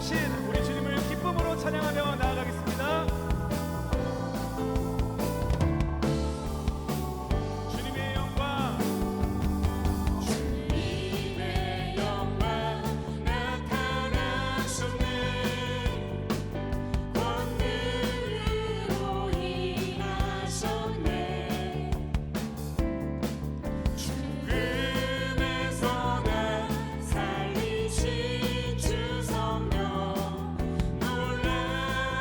주신 우리 주님을 기쁨으로 찬양하며 나아가겠습니다. 주님의 영광, 주님의 영광 나타나셨네. 권능으로 임하셨네. 죽음에서 나 살리신 주 성령 놀라운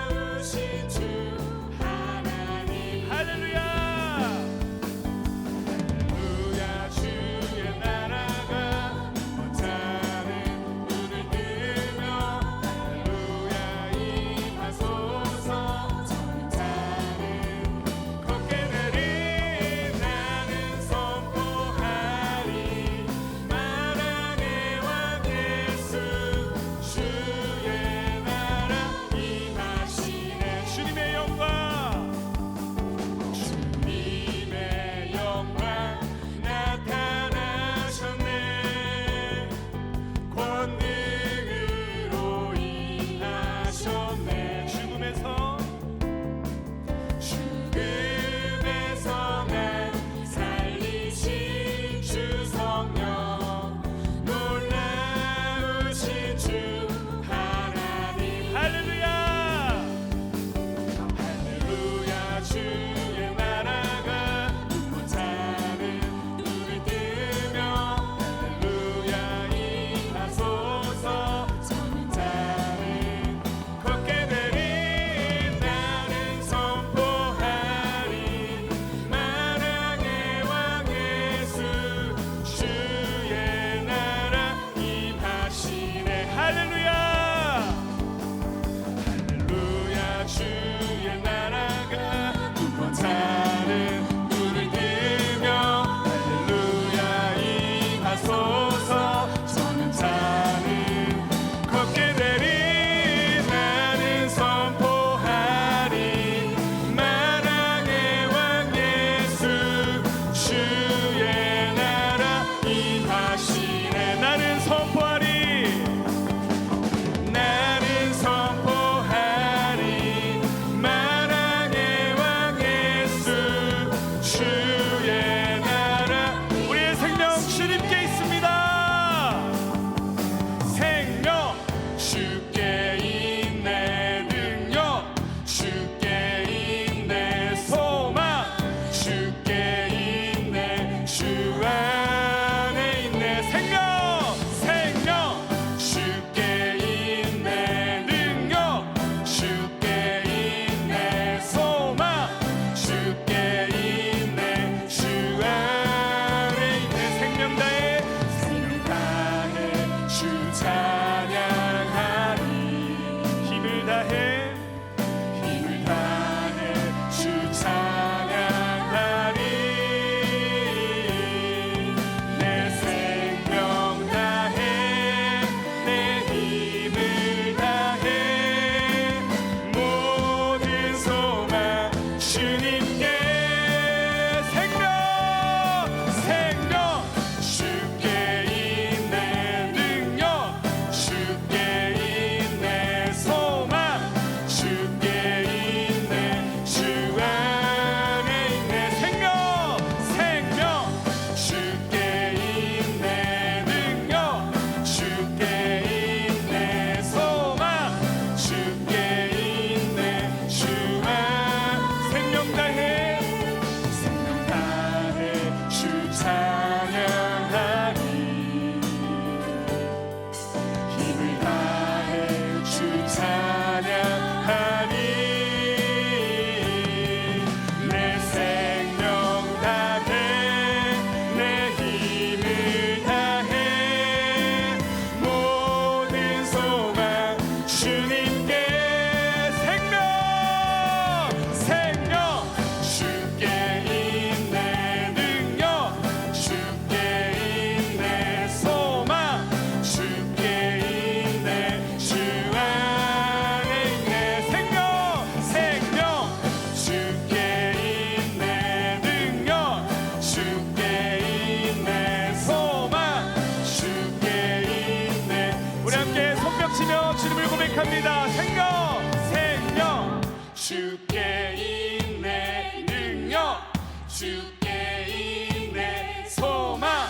고백합니다. 생명, 생명. 주께 있네 능력, 주께 있네 소망,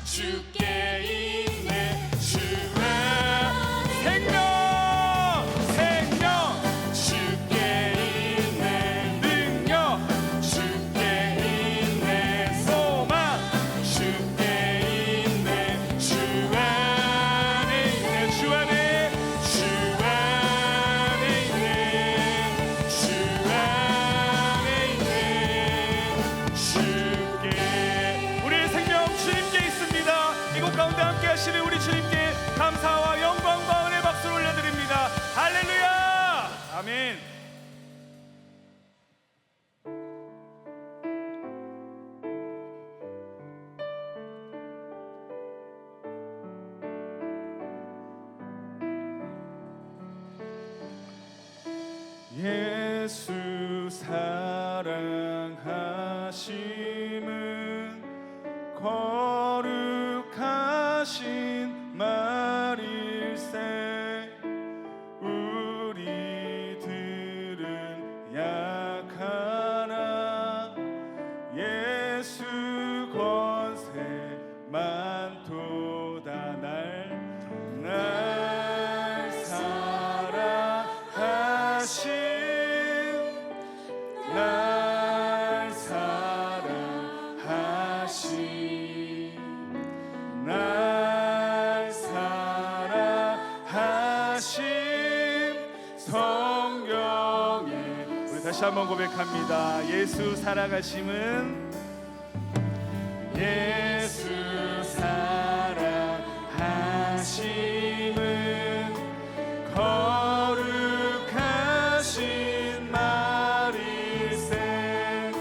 주께 있네 주의 생명, 생명. 주께 있네 능력, 주께 있네 소망, 주께 있네 주 안에 있네 주 안에 주 안에 있네 주 안에 있네 주께. 우리의 생명 주님께 있습니다. 이곳 가운데 함께 하시는 우리 주님께 감사와 영광과 은혜 박수를 올려드립니다. 할렐루야. 아멘. 예수 사랑하심은 거룩하신 말일세. 우리들은 약하나 예수 권세 많도다. 날 사랑하신 날 사랑하신 날 사랑하신 성경에. 우리 다시 한번 고백합니다. 예수 사랑하심은 예수 사랑하심은 거룩하신 말일세.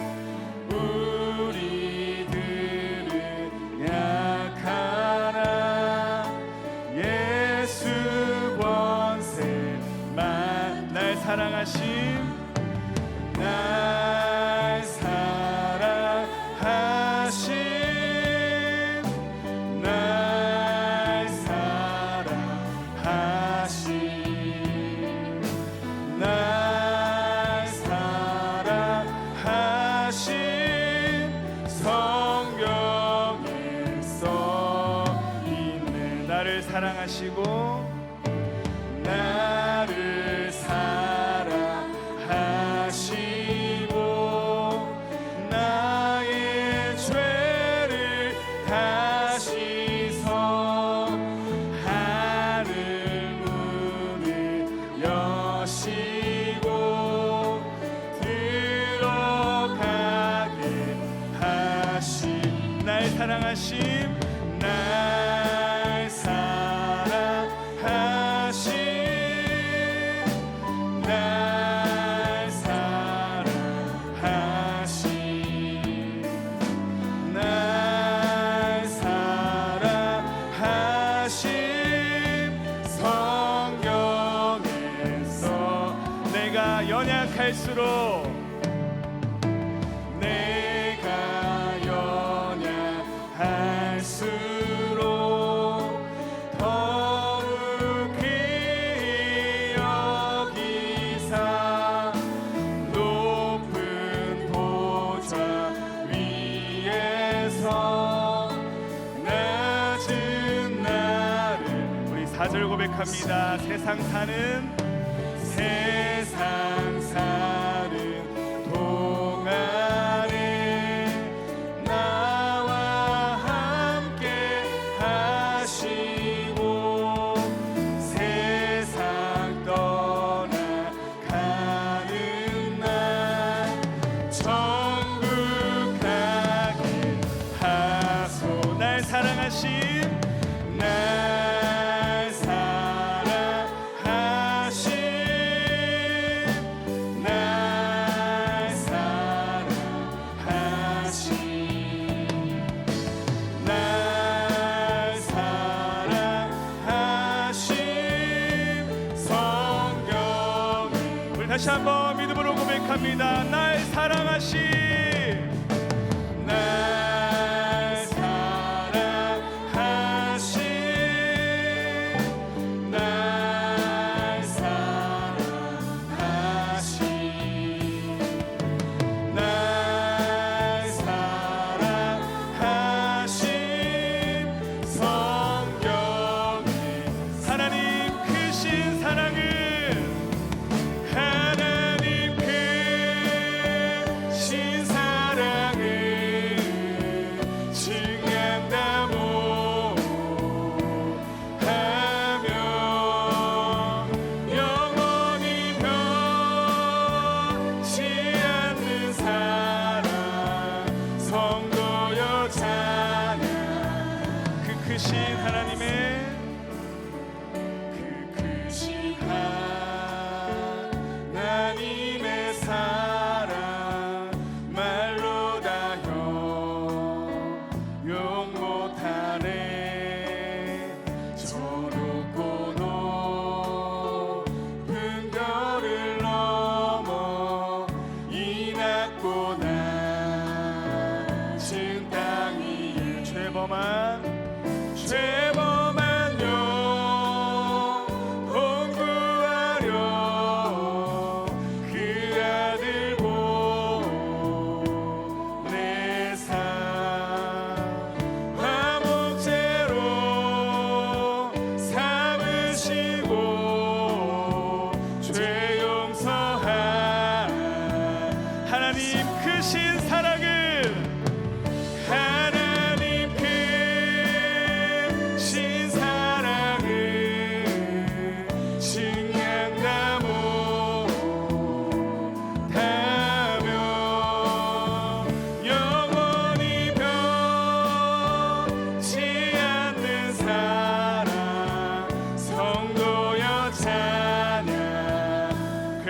우리들은 약하나 예수 권세만. 날 사랑하심 날 사랑하심 날 사랑하심 날 사랑하심 성경에 써있네. 나를 사랑하시고 나를 사랑하시고 나의 죄를 다 씻어 하늘 문을 여시고 들어가게 하심. 날 사랑하심 날 사랑하심 날 사랑하심 날 사랑하심 성경에서. 내가 연약할수록 내가 연약할수록 더욱히 여기사 높은 보좌 위에서 낮은 나를. 우리 4절 고백합니다. 세상 사는 동안에 나와 함께 하시고 세상 떠나가는 날 천국 가게 하소. 날 사랑하심 날 사랑하심 날 사랑하심 날 사랑하심 성경에. 우리 다시 한번 믿음으로 고백합니다. 날 사랑하심 날 사랑하심 날 사랑하심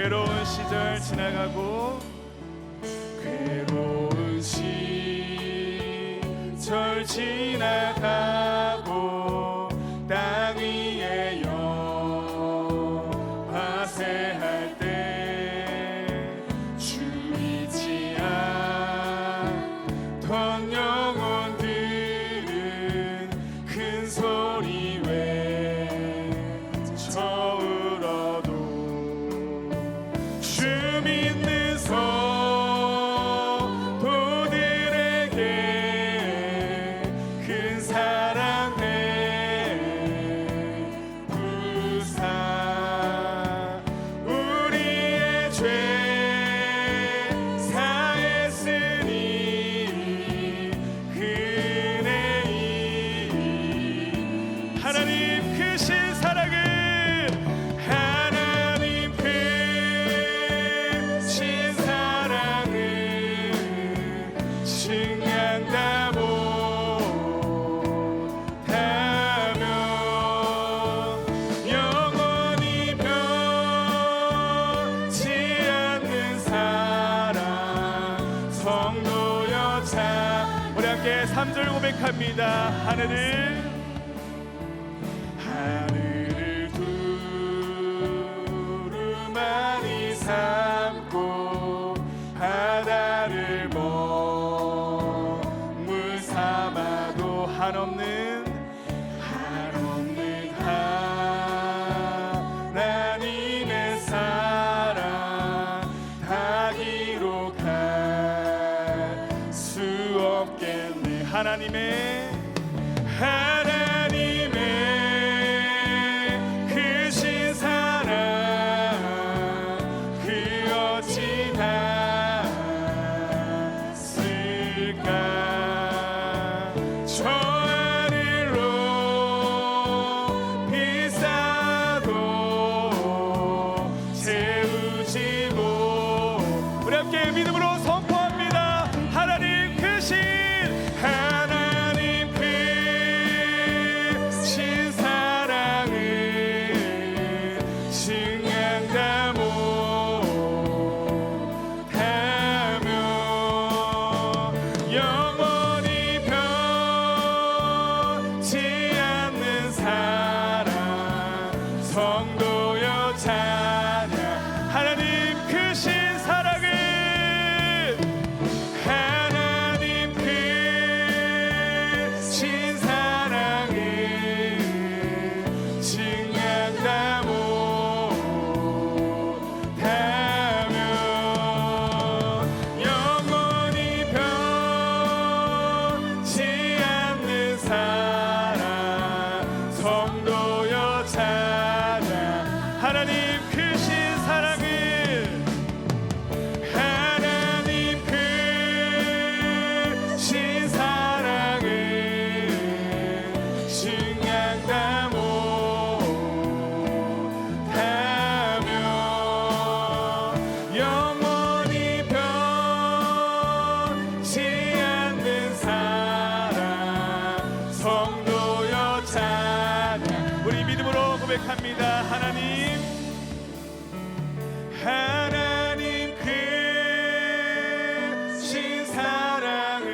괴로운 시절 지나가고 괴로운 시절 지나가고 땅 위에 영화세할 때 주 잊지 않던 영혼들은 큰 소리 외쳐 울어도 주 믿는 성도들에게 큰 사랑 베푸사 우리의 죄 사했으니 그네이 하나님 크신 사랑을 하나님 크신 사랑을 증량다 못하며 영원히 변치 않는 사랑 성도여 참 우리 함께 3절 고백합니다. 하늘을 두루마리 삼고 바다를 먹물 삼아도 한없는 하나님의 사랑 다 기록할 수 없겠네. 하나님의 크신 사랑 그 어찌 닿을까 저 하늘로 비싸도 채우지 못 우리 함께 믿음으로 선포합니다. 하나님 크신 하나님 크신 사랑을 증량다 못하며 영원히 변치 않는 사랑 성도여 찬양 하나님 크신 사랑을 하나님 크신 사랑을 증량다 못하며 영원히 변치 않는 사랑 성도여 찬양 하나님 크신 사랑을 하나님 크신 사랑을 증량다 못하며 영원히 변치 않는 사랑 성도여 찬양 우리 믿음으로 고백합니다. 하나님 크신 사랑을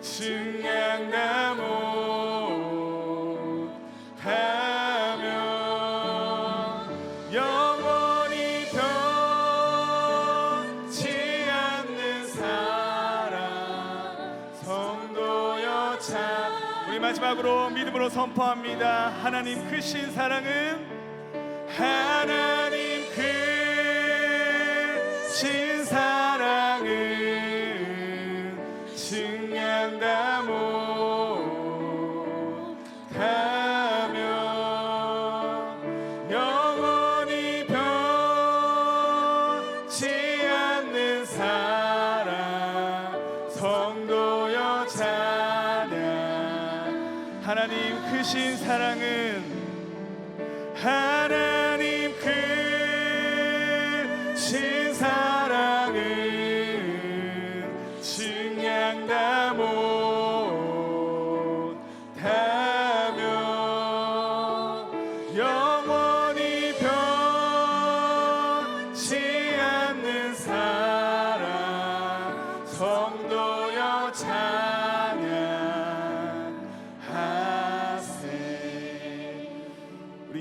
증량다 못하며 영원히 변치 않는 사랑 성도여 참 우리 마지막으로 믿음으로 선포합니다. 하나님 크신 사랑은 하나님 크신 사랑을 증량다 못하며 영원히 변치 않는 사랑 성도여 찬양 하나님 크신 사랑은 하나님 크신 사랑을 증량다 못하며 영원히 변치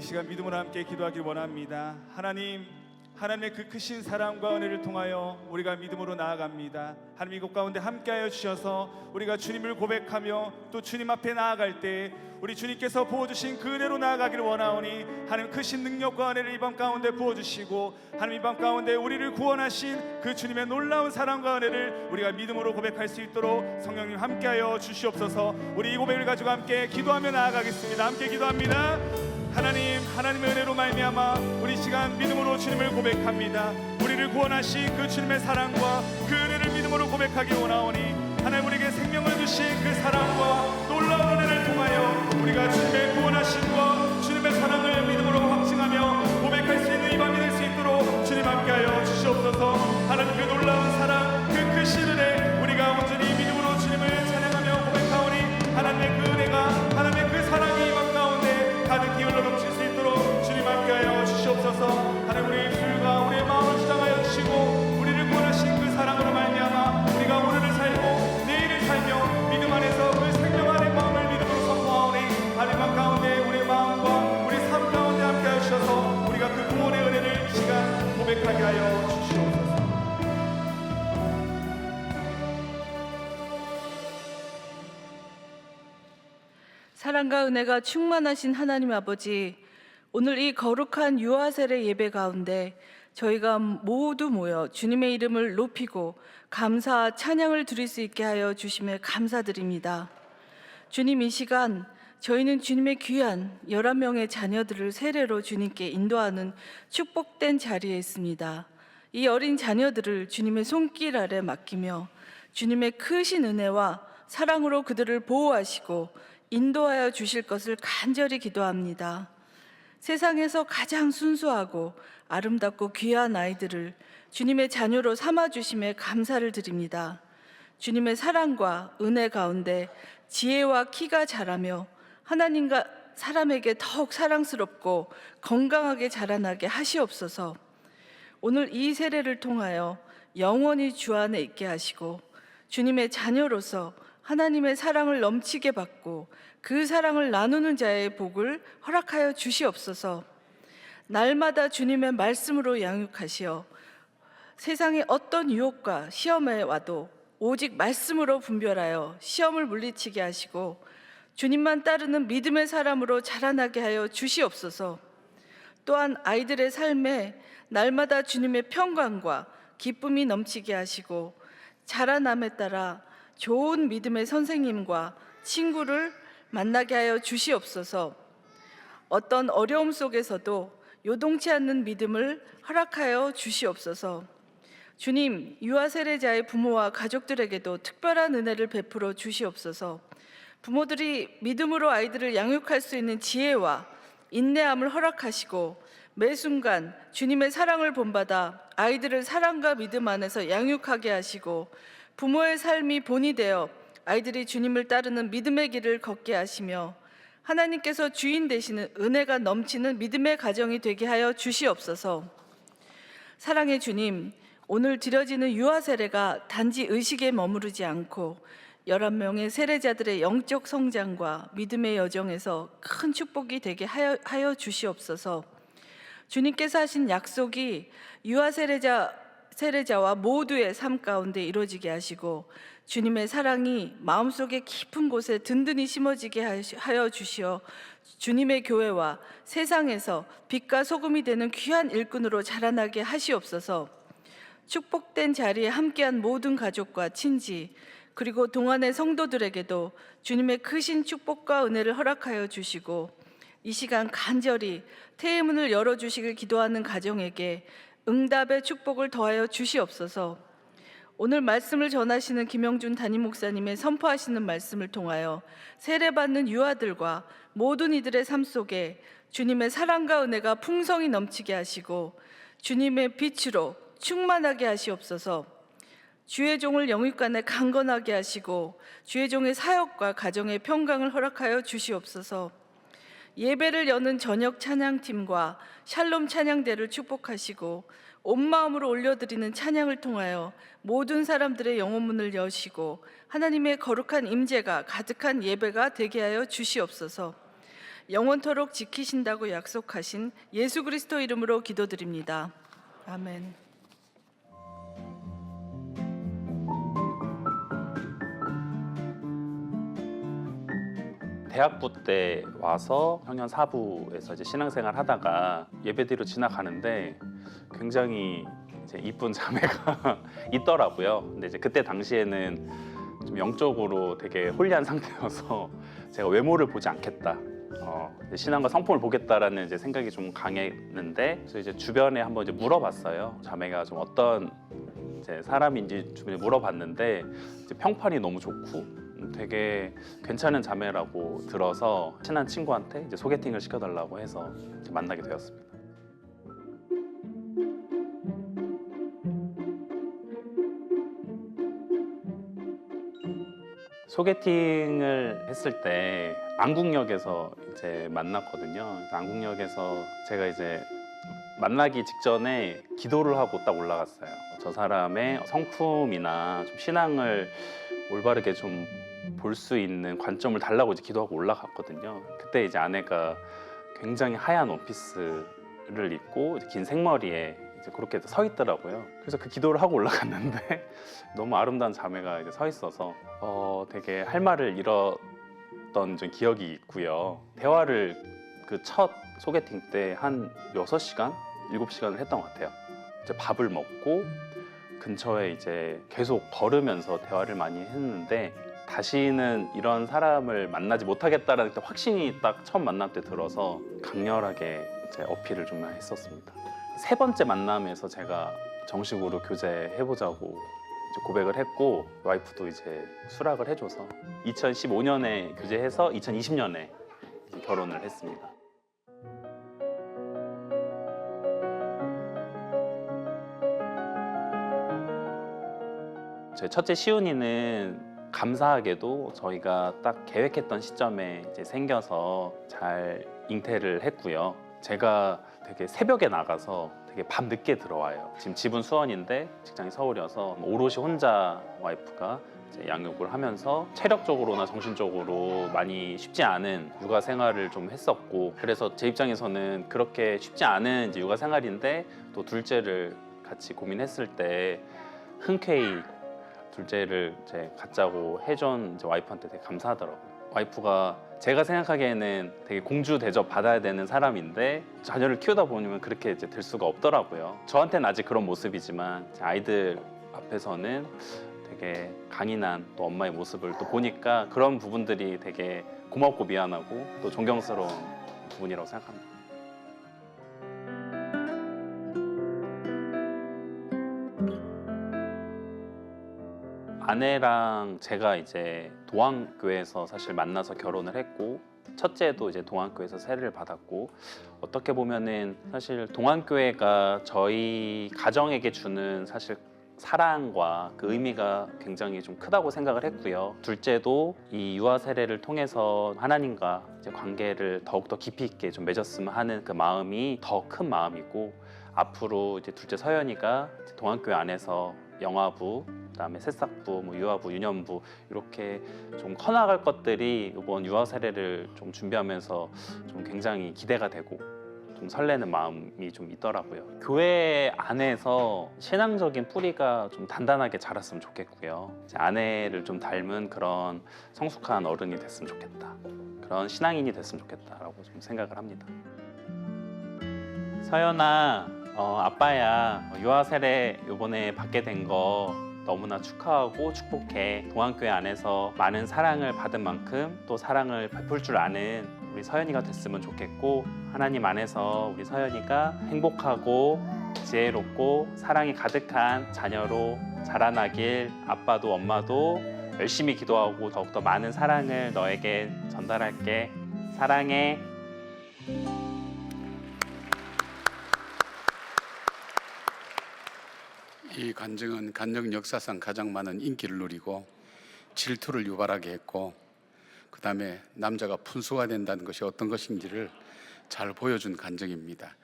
시간 믿음으로 함께 기도하길 원합니다. 하나님의 그 크신 사랑과 은혜를 통하여 우리가 믿음으로 나아갑니다. 하나님 이곳 가운데 함께하여 주셔서 우리가 주님을 고백하며 또 주님 앞에 나아갈 때 우리 주님께서 부어주신 그 은혜로 나아가기를 원하오니 하나님 크신 능력과 은혜를 이밤 가운데 부어주시고 하나님 이밤 가운데 우리를 구원하신 그 주님의 놀라운 사랑과 은혜를 우리가 믿음으로 고백할 수 있도록 성령님 함께하여 주시옵소서. 우리 이 고백을 가지고 함께 기도하며 나아가겠습니다. 함께 기도합니다. 하나님의 은혜로 말미암아 우리 시간 믿음으로 주님을 고백합니다. 우리를 구원하신 그 주님의 사랑과 그 은혜를 믿음으로 고백하기 원하오니 하나님 우리에게 생명을 주신 그 사랑과 놀라운 은혜를 통하여 우리가 주님의 구원하심과 주님의 사랑을 믿음으로 확증하며 고백할 수 있는 이 밤이 될 수 있도록 주님 함께하여 주시옵소서. 하나님 그 놀라운 사랑 그 크신 은혜 우리가 온전히 믿음으로 주님을 찬양하며 고백하오니 하나님의 그 은혜가 하나님의 그 사랑이 이 밤 가운데 가득히 흘러 넘칠 수 있도록 주님 함께하여 주시옵소서. 하나님 우리의 입술과 우리의 마음을 주장하여 주시고 우리를 구원하신 그 사랑으로 말미암아 우리가 오늘을 살고 내일을 살며 믿음 안에서 그 생명 안의 마음을 믿음으로 선포하오니 하나님 밤 가운데 우리의 마음과 우리 삶 가운데 함께하여 주셔서 우리가 그 구원의 은혜를 이 시간 고백하게 하여 주시옵소서. 사랑과 은혜가 충만하신 하나님 아버지, 오늘 이 거룩한 유아세례 예배 가운데 저희가 모두 모여 주님의 이름을 높이고 감사 찬양을 드릴 수 있게 하여 주심에 감사드립니다. 주님, 이 시간 저희는 주님의 귀한 11명의 자녀들을 세례로 주님께 인도하는 축복된 자리에 있습니다. 이 어린 자녀들을 주님의 손길 아래 맡기며 주님의 크신 은혜와 사랑으로 그들을 보호하시고 인도하여 주실 것을 간절히 기도합니다. 세상에서 가장 순수하고 아름답고 귀한 아이들을 주님의 자녀로 삼아주심에 감사를 드립니다. 주님의 사랑과 은혜 가운데 지혜와 키가 자라며 하나님과 사람에게 더욱 사랑스럽고 건강하게 자라나게 하시옵소서. 오늘 이 세례를 통하여 영원히 주 안에 있게 하시고 주님의 자녀로서 하나님의 사랑을 넘치게 받고 그 사랑을 나누는 자의 복을 허락하여 주시옵소서. 날마다 주님의 말씀으로 양육하시어 세상의 어떤 유혹과 시험에 와도 오직 말씀으로 분별하여 시험을 물리치게 하시고 주님만 따르는 믿음의 사람으로 자라나게 하여 주시옵소서. 또한 아이들의 삶에 날마다 주님의 평강과 기쁨이 넘치게 하시고 자라남에 따라 좋은 믿음의 선생님과 친구를 만나게 하여 주시옵소서. 어떤 어려움 속에서도 요동치 않는 믿음을 허락하여 주시옵소서. 주님, 유아 세례자의 부모와 가족들에게도 특별한 은혜를 베풀어 주시옵소서. 부모들이 믿음으로 아이들을 양육할 수 있는 지혜와 인내함을 허락하시고 매 순간 주님의 사랑을 본받아 아이들을 사랑과 믿음 안에서 양육하게 하시고 부모의 삶이 본이 되어 아이들이 주님을 따르는 믿음의 길을 걷게 하시며 하나님께서 주인 되시는 은혜가 넘치는 믿음의 가정이 되게 하여 주시옵소서. 사랑의 주님, 오늘 드려지는 유아 세례가 단지 의식에 머무르지 않고 11명의 세례자들의 영적 성장과 믿음의 여정에서 큰 축복이 되게 하여 주시옵소서. 주님께서 하신 약속이 유아 세례자와 모두의 삶 가운데 이루어지게 하시고 주님의 사랑이 마음속에 깊은 곳에 든든히 심어지게 하여 주시어 주님의 교회와 세상에서 빛과 소금이 되는 귀한 일꾼으로 자라나게 하시옵소서. 축복된 자리에 함께한 모든 가족과 친지 그리고 동안의 성도들에게도 주님의 크신 축복과 은혜를 허락하여 주시고 이 시간 간절히 태의문을 열어주시길 기도하는 가정에게 응답의 축복을 더하여 주시옵소서. 오늘 말씀을 전하시는 김영준 담임 목사님의 선포하시는 말씀을 통하여 세례받는 유아들과 모든 이들의 삶 속에 주님의 사랑과 은혜가 풍성히 넘치게 하시고 주님의 빛으로 충만하게 하시옵소서. 주의 종을 영육간에 강건하게 하시고 주의 종의 사역과 가정의 평강을 허락하여 주시옵소서. 예배를 여는 저녁 찬양팀과 샬롬 찬양대를 축복하시고 온 마음으로 올려드리는 찬양을 통하여 모든 사람들의 영혼문을 여시고 하나님의 거룩한 임재가 가득한 예배가 되게 하여 주시옵소서. 영원토록 지키신다고 약속하신 예수 그리스도 이름으로 기도드립니다. 아멘. 대학부 때 와서 청년 사부에서 이제 신앙생활 하다가 예배드리러 지나가는데 굉장히 이제 이쁜 자매가 있더라고요. 근데 이제 그때 당시에는 좀 영적으로 되게 홀리한 상태여서 제가 외모를 보지 않겠다. 신앙과 성품을 보겠다라는 이제 생각이 좀 강했는데, 그래서 이제 주변에 한번 이제 물어봤어요. 자매가 좀 어떤 이제 사람인지 주변에 물어봤는데 이제 평판이 너무 좋고 되게 괜찮은 자매라고 들어서 친한 친구한테 이제 소개팅을 시켜달라고 해서 이제 만나게 되었습니다. 소개팅을 했을 때 안국역에서 이제 만났거든요. 그래서 안국역에서 제가 이제 만나기 직전에 기도를 하고 딱 올라갔어요. 저 사람의 성품이나 좀 신앙을 올바르게 좀 볼 수 있는 관점을 달라고 이제 기도하고 올라갔거든요. 그때 이제 아내가 굉장히 하얀 원피스를 입고 이제 긴 생머리에 이제 그렇게 서 있더라고요. 그래서 그 기도를 하고 올라갔는데 너무 아름다운 자매가 이제 서 있어서 되게 할 말을 잃었던 좀 기억이 있고요. 대화를 그 첫 소개팅 때 한 6시간, 7시간을 했던 것 같아요. 이제 밥을 먹고 근처에 이제 계속 걸으면서 대화를 많이 했는데 다시는 이런 사람을 만나지 못하겠다라는 확신이 딱 처음 만남 때 들어서 강렬하게 이제 어필을 좀 했었습니다. 세 번째 만남에서 제가 정식으로 교제해보자고 이제 고백을 했고, 와이프도 이제 수락을 해줘서 2015년에 교제해서 2020년에 결혼을 했습니다. 제 첫째 시훈이는 감사하게도 저희가 딱 계획했던 시점에 이제 생겨서 잘 잉태를 했고요. 제가 되게 새벽에 나가서 되게 밤 늦게 들어와요. 지금 집은 수원인데 직장이 서울이어서 오롯이 혼자 와이프가 이제 양육을 하면서 체력적으로나 정신적으로 많이 쉽지 않은 육아 생활을 좀 했었고, 그래서 제 입장에서는 그렇게 쉽지 않은 이제 육아 생활인데 또 둘째를 같이 고민했을 때 흔쾌히 둘째를 이제 갖자고 해준 이제 와이프한테 되게 감사하더라고요. 와이프가 제가 생각하기에는 되게 공주 대접 받아야 되는 사람인데 자녀를 키우다 보면 그렇게 이제 될 수가 없더라고요. 저한테는 아직 그런 모습이지만 제 아이들 앞에서는 되게 강인한 또 엄마의 모습을 또 보니까 그런 부분들이 되게 고맙고 미안하고 또 존경스러운 부분이라고 생각합니다. 아내랑 제가 이제 동안교회에서 사실 만나서 결혼을 했고, 첫째도 이제 동안교회에서 세례를 받았고, 어떻게 보면은 사실 동안교회가 저희 가정에게 주는 사실 사랑과 그 의미가 굉장히 좀 크다고 생각을 했고요. 둘째도 이 유아 세례를 통해서 하나님과 이제 관계를 더욱더 깊이 있게 좀 맺었으면 하는 그 마음이 더 큰 마음이고, 앞으로 이제 둘째 서연이가 이제 동안교회 안에서 영아부, 그다음에 새싹부, 뭐 유아부, 유년부 이렇게 좀 커나갈 것들이 이번 유아 세례를 좀 준비하면서 좀 굉장히 기대가 되고 좀 설레는 마음이 좀 있더라고요. 교회 안에서 신앙적인 뿌리가 좀 단단하게 자랐으면 좋겠고요. 이제 아내를 좀 닮은 그런 성숙한 어른이 됐으면 좋겠다. 그런 신앙인이 됐으면 좋겠다라고 좀 생각을 합니다. 서연아, 아빠야 유아 세례 이번에 받게 된 거 너무나 축하하고 축복해. 동안교회 안에서 많은 사랑을 받은 만큼 또 사랑을 베풀 줄 아는 우리 서연이가 됐으면 좋겠고, 하나님 안에서 우리 서연이가 행복하고 지혜롭고 사랑이 가득한 자녀로 자라나길 아빠도 엄마도 열심히 기도하고 더욱더 많은 사랑을 너에게 전달할게. 사랑해. 이 간증은 간증 역사상 가장 많은 인기를 누리고 질투를 유발하게 했고, 그 다음에 남자가 분수가 된다는 것이 어떤 것인지를 잘 보여준 간증입니다.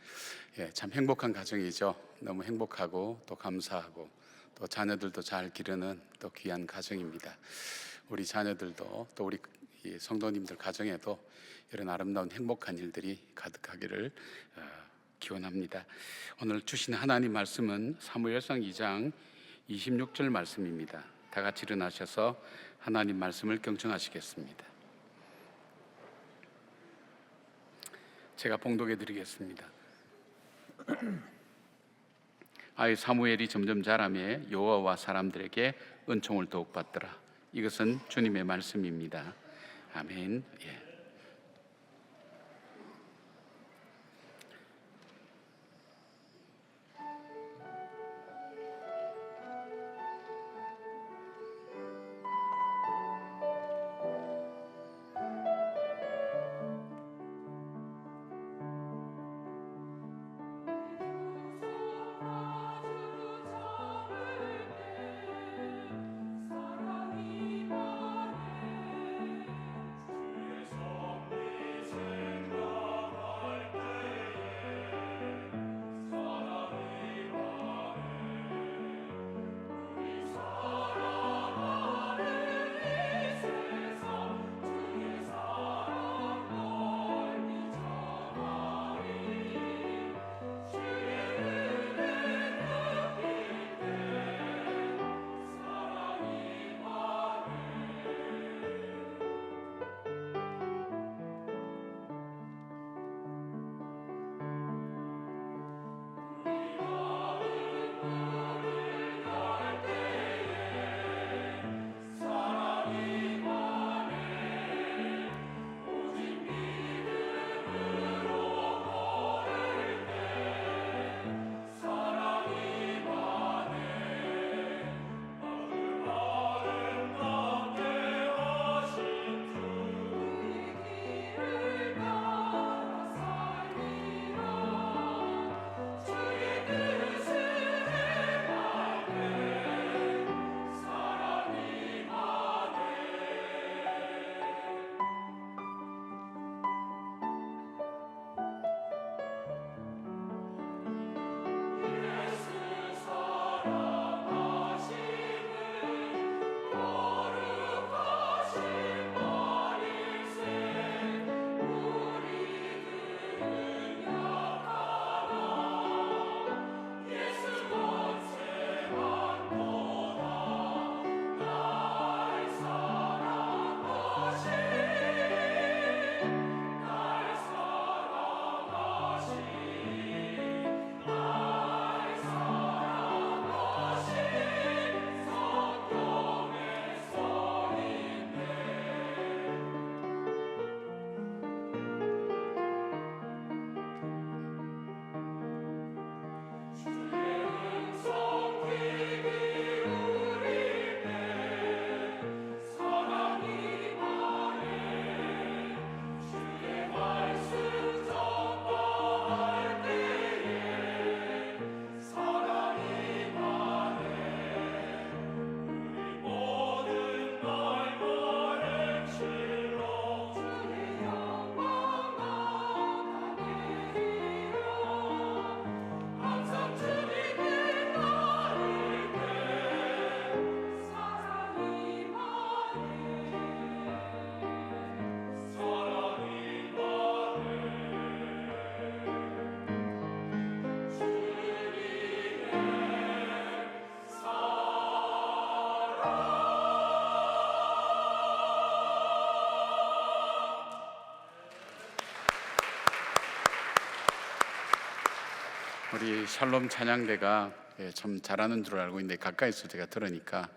참 행복한 가정이죠. 너무 행복하고 또 감사하고 또 자녀들도 잘 기르는 또 귀한 가정입니다. 우리 자녀들도 또 우리 이 성도님들 가정에도 이런 아름다운 행복한 일들이 가득하기를 기원합니다. 오늘 주신 하나님 말씀은 사무엘상 2장 26절 말씀입니다. 다 같이 일어나셔서 하나님 말씀을 경청하시겠습니다. 제가 봉독해 드리겠습니다. 아이 사무엘이 점점 자라매 여호와와 사람들에게 은총을 더욱 받더라. 이것은 주님의 말씀입니다. 아멘. 예. 우리 샬롬 찬양대가 참 잘하는 줄 알고 있는데 가까이서 제가 들으니까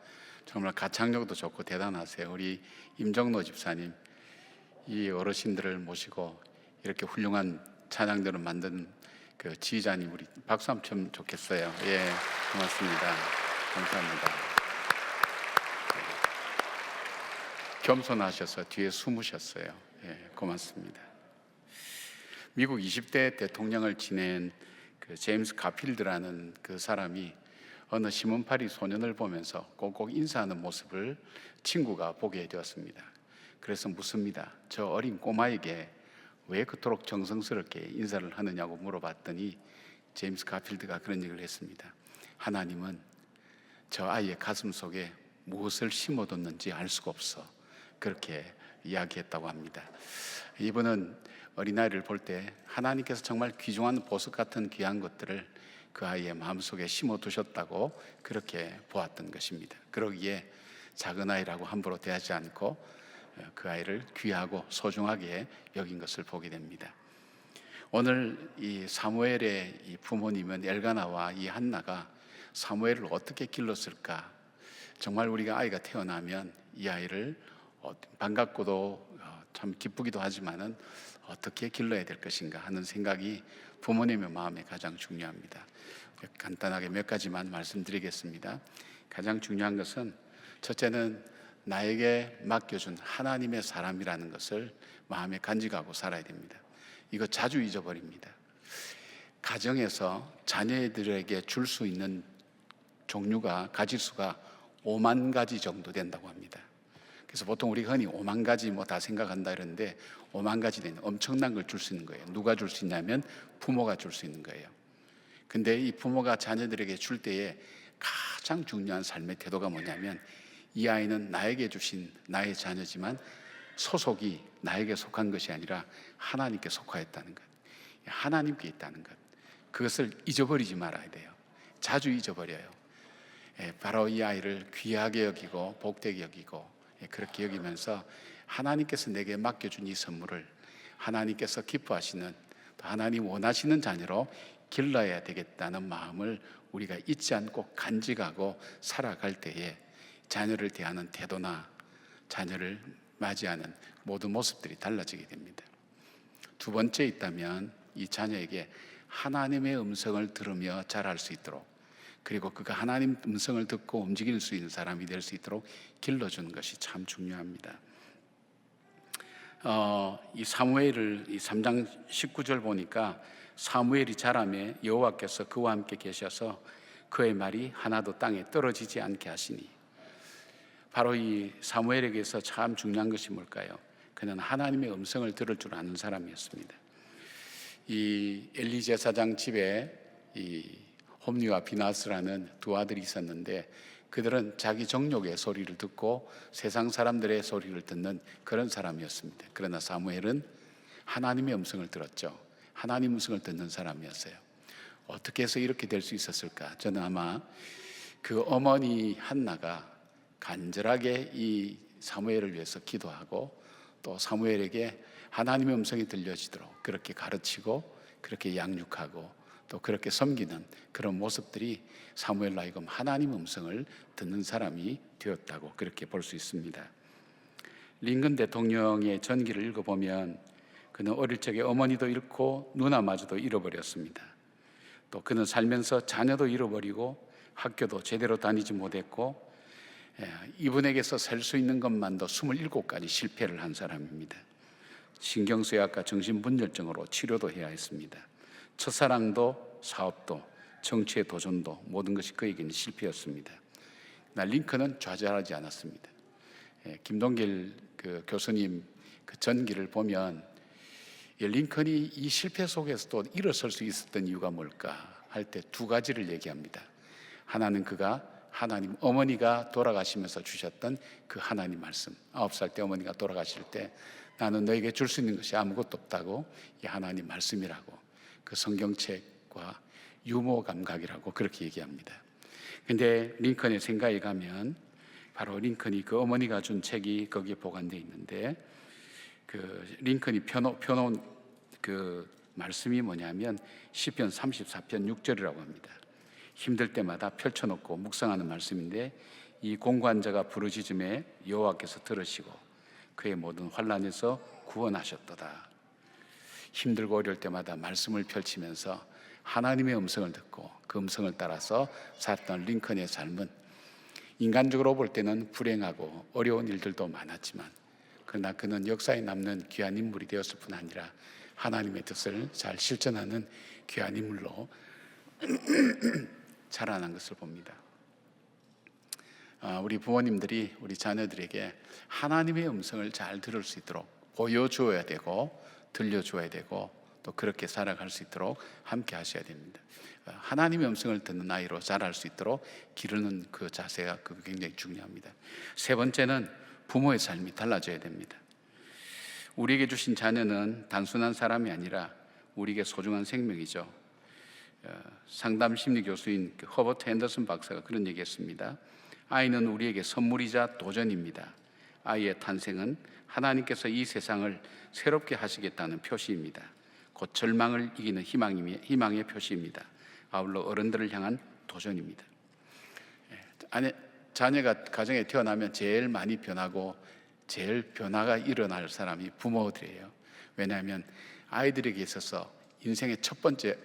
정말 가창력도 좋고 대단하세요. 우리 임정노 집사님, 이 어르신들을 모시고 이렇게 훌륭한 찬양들을 만든 그 지휘자님, 우리 박수 한번 좀 좋겠어요. 예, 고맙습니다. 감사합니다. 겸손하셔서 뒤에 숨으셨어요. 예, 고맙습니다. 미국 20대 대통령을 지낸 그 제임스 가필드라는 그 사람이 어느 신문파리 소년을 보면서 꼭꼭 인사하는 모습을 친구가 보게 되었습니다. 그래서 묻습니다. 저 어린 꼬마에게 왜 그토록 정성스럽게 인사를 하느냐고 물어봤더니 제임스 가필드가 그런 얘기를 했습니다. 하나님은 저 아이의 가슴 속에 무엇을 심어뒀는지 알 수가 없어. 그렇게 이야기했다고 합니다. 이분은 어린아이를 볼 때 하나님께서 정말 귀중한 보석 같은 귀한 것들을 그 아이의 마음속에 심어두셨다고 그렇게 보았던 것입니다. 그러기에 작은 아이라고 함부로 대하지 않고 그 아이를 귀하고 소중하게 여긴 것을 보게 됩니다. 오늘 이 사무엘의 이 부모님은 엘가나와 이 한나가 사무엘을 어떻게 길렀을까? 정말 우리가 아이가 태어나면 이 아이를 반갑고도 참 기쁘기도 하지만은 어떻게 길러야 될 것인가 하는 생각이 부모님의 마음에 가장 중요합니다. 간단하게 몇 가지만 말씀드리겠습니다. 가장 중요한 것은 첫째는 나에게 맡겨준 하나님의 사람이라는 것을 마음에 간직하고 살아야 됩니다. 이거 자주 잊어버립니다. 가정에서 자녀들에게 줄 수 있는 종류가 가지수가 5만 가지 정도 된다고 합니다. 그래서 보통 우리가 흔히 5만 가지 뭐 다 생각한다 이러는데 5만 가지 되는 엄청난 걸 줄 수 있는 거예요. 누가 줄 수 있냐면 부모가 줄 수 있는 거예요. 근데 이 부모가 자녀들에게 줄 때에 가장 중요한 삶의 태도가 뭐냐면 이 아이는 나에게 주신 나의 자녀지만 소속이 나에게 속한 것이 아니라 하나님께 속하였다는 것, 하나님께 있다는 것, 그것을 잊어버리지 말아야 돼요. 자주 잊어버려요. 바로 이 아이를 귀하게 여기고 복되게 여기고 그렇게 여기면서 하나님께서 내게 맡겨준 이 선물을 하나님께서 기뻐하시는, 또 하나님 원하시는 자녀로 길러야 되겠다는 마음을 우리가 잊지 않고 간직하고 살아갈 때에 자녀를 대하는 태도나 자녀를 맞이하는 모든 모습들이 달라지게 됩니다. 두 번째 있다면 이 자녀에게 하나님의 음성을 들으며 자랄 수 있도록, 그리고 그가 하나님 음성을 듣고 움직일 수 있는 사람이 될 수 있도록 길러주는 것이 참 중요합니다. 이 사무엘을 이 3장 19절 보니까 사무엘이 자라매 여호와께서 그와 함께 계셔서 그의 말이 하나도 땅에 떨어지지 않게 하시니, 바로 이 사무엘에게서 참 중요한 것이 뭘까요? 그는 하나님의 음성을 들을 줄 아는 사람이었습니다. 이 엘리 제사장 집에 이 홈리와 비나스라는 두 아들이 있었는데 그들은 자기 정욕의 소리를 듣고 세상 사람들의 소리를 듣는 그런 사람이었습니다. 그러나 사무엘은 하나님의 음성을 들었죠. 하나님 음성을 듣는 사람이었어요. 어떻게 해서 이렇게 될 수 있었을까? 저는 아마 그 어머니 한나가 간절하게 이 사무엘을 위해서 기도하고 또 사무엘에게 하나님의 음성이 들려지도록 그렇게 가르치고 그렇게 양육하고 또 그렇게 섬기는 그런 모습들이 사무엘로 하여금 하나님의 음성을 듣는 사람이 되었다고 그렇게 볼 수 있습니다. 링컨 대통령의 전기를 읽어보면 그는 어릴 적에 어머니도 잃고 누나마저도 잃어버렸습니다. 또 그는 살면서 자녀도 잃어버리고 학교도 제대로 다니지 못했고 이분에게서 살 수 있는 것만도 27가지 실패를 한 사람입니다. 신경쇠약과 정신분열증으로 치료도 해야 했습니다. 첫사랑도 사업도 정치의 도전도 모든 것이 그에게는 실패였습니다. 나 링컨은 좌절하지 않았습니다. 김동길 그 교수님 그 전기를 보면 링컨이 이 실패 속에서도 일어설 수 있었던 이유가 뭘까 할 때 두 가지를 얘기합니다. 하나는 그가 하나님, 어머니가 돌아가시면서 주셨던 그 하나님 말씀, 9살 때 어머니가 돌아가실 때 나는 너에게 줄 수 있는 것이 아무것도 없다고, 이 하나님 말씀이라고, 그 성경책과 유머 감각이라고 그렇게 얘기합니다. 근데 링컨의 생각에 가면 바로 링컨이 그 어머니가 준 책이 거기에 보관되어 있는데 그 링컨이 펴놓은 그 말씀이 뭐냐면 시편 34편 6절이라고 합니다. 힘들 때마다 펼쳐놓고 묵상하는 말씀인데 이 공고한 자가 부르짖음에 여호와께서 들으시고 그의 모든 환난에서 구원하셨도다. 힘들고 어려울 때마다 말씀을 펼치면서 하나님의 음성을 듣고 그 음성을 따라서 살았던 링컨의 삶은 인간적으로 볼 때는 불행하고 어려운 일들도 많았지만 그러나 그는 역사에 남는 귀한 인물이 되었을 뿐 아니라 하나님의 뜻을 잘 실천하는 귀한 인물로 자라난 것을 봅니다. 우리 부모님들이 우리 자녀들에게 하나님의 음성을 잘 들을 수 있도록 보여주어야 되고 들려줘야 되고 또 그렇게 살아갈 수 있도록 함께 하셔야 됩니다. 하나님의 음성을 듣는 아이로 자랄 수 있도록 기르는 그 자세가 굉장히 중요합니다. 세 번째는 부모의 삶이 달라져야 됩니다. 우리에게 주신 자녀는 단순한 사람이 아니라 우리에게 소중한 생명이죠. 상담 심리 교수인 허버트 핸더슨 박사가 그런 얘기했습니다. 아이는 우리에게 선물이자 도전입니다. 아이의 탄생은 하나님께서 이 세상을 새롭게 하시겠다는 표시입니다. 곧 절망을 이기는 희망의 표시입니다. 아울러 어른들을 향한 도전입니다. 자녀가 가정에 태어나면 제일 많이 변하고 제일 변화가 일어날 사람이 부모들이에요. 왜냐하면 아이들에게 있어서 인생의 첫 번째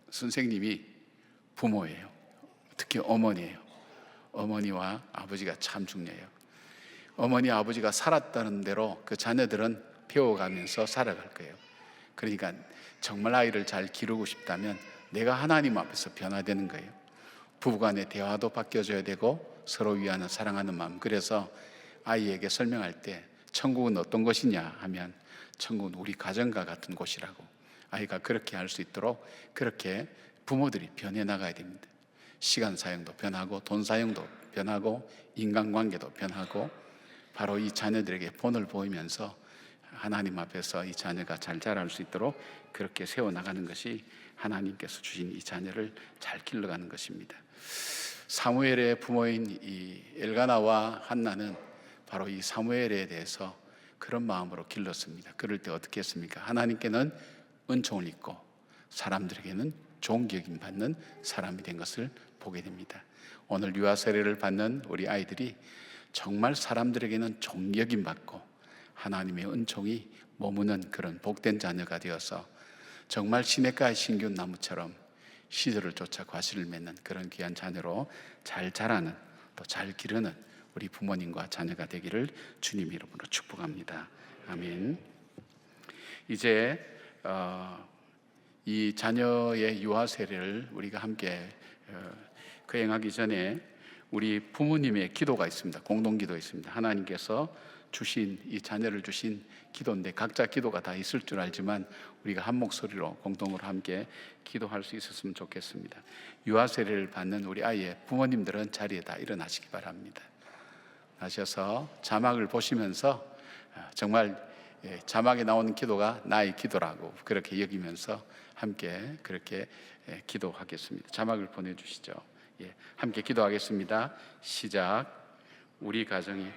선생님이 부모예요. 특히 어머니예요. 어머니와 아버지가 참 중요해요. 어머니 아버지가 살았다는 대로 그 자녀들은 배워가면서 살아갈 거예요. 그러니까 정말 아이를 잘 기르고 싶다면 내가 하나님 앞에서 변화되는 거예요. 부부간의 대화도 바뀌어져야 되고 서로 위하는 사랑하는 마음. 그래서 아이에게 설명할 때 천국은 어떤 곳이냐 하면 천국은 우리 가정과 같은 곳이라고, 아이가 그렇게 할 수 있도록 그렇게 부모들이 변해 나가야 됩니다. 시간 사용도 변하고 돈 사용도 변하고 인간관계도 변하고, 바로 이 자녀들에게 본을 보이면서 하나님 앞에서 이 자녀가 잘 자랄 수 있도록 그렇게 세워나가는 것이 하나님께서 주신 이 자녀를 잘 길러가는 것입니다. 사무엘의 부모인 이 엘가나와 한나는 바로 이 사무엘에 대해서 그런 마음으로 길렀습니다. 그럴 때 어떻게 했습니까? 하나님께는 은총을 입고 사람들에게는 존경임 받는 사람이 된 것을 보게 됩니다. 오늘 유아 세례를 받는 우리 아이들이 정말 사람들에게는 존경임 받고 하나님의 은총이 머무는 그런 복된 자녀가 되어서 정말 시냇가의 신균 나무처럼 시절을 쫓아 과실을 맺는 그런 귀한 자녀로 잘 자라는, 또 잘 기르는 우리 부모님과 자녀가 되기를 주님 이름으로 축복합니다. 아멘. 이제 이 자녀의 유아 세례를 우리가 함께 거행하기 전에 우리 부모님의 기도가 있습니다. 공동기도 있습니다. 하나님께서 주신 이 자녀를 주신 기도인데 각자 기도가 다 있을 줄 알지만 우리가 한 목소리로 공동으로 함께 기도할 수 있었으면 좋겠습니다. 유아 세례를 받는 우리 아이의 부모님들은 자리에 다 일어나시기 바랍니다. 하셔서 자막을 보시면서 정말 자막에 나오는 기도가 나의 기도라고 그렇게 여기면서 함께 그렇게 기도하겠습니다. 자막을 보내주시죠. 함께 기도하겠습니다. 시작. 우리 가정이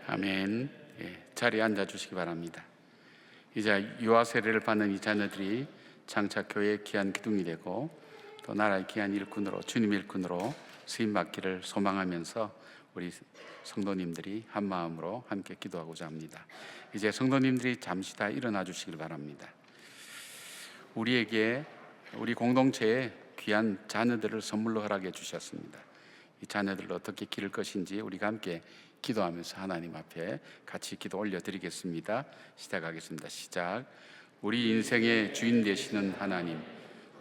아멘. 자리에 앉아 주시기 바랍니다. 이제 유아 세례를 받는 이 자녀들이 장차 교회의 귀한 기둥이 되고 또 나라의 귀한 일꾼으로, 주님의 일꾼으로 쓰임 받기를 소망하면서 우리 성도님들이 한 마음으로 함께 기도하고자 합니다. 이제 성도님들이 잠시 다 일어나 주시길 바랍니다. 우리에게, 우리 공동체에 귀한 자녀들을 선물로 허락해 주셨습니다. 이 자녀들을 어떻게 기를 것인지 우리가 함께 기도하면서 하나님 앞에 같이 기도 올려드리겠습니다. 시작하겠습니다. 시작. 우리 인생의 주인 되시는 하나님,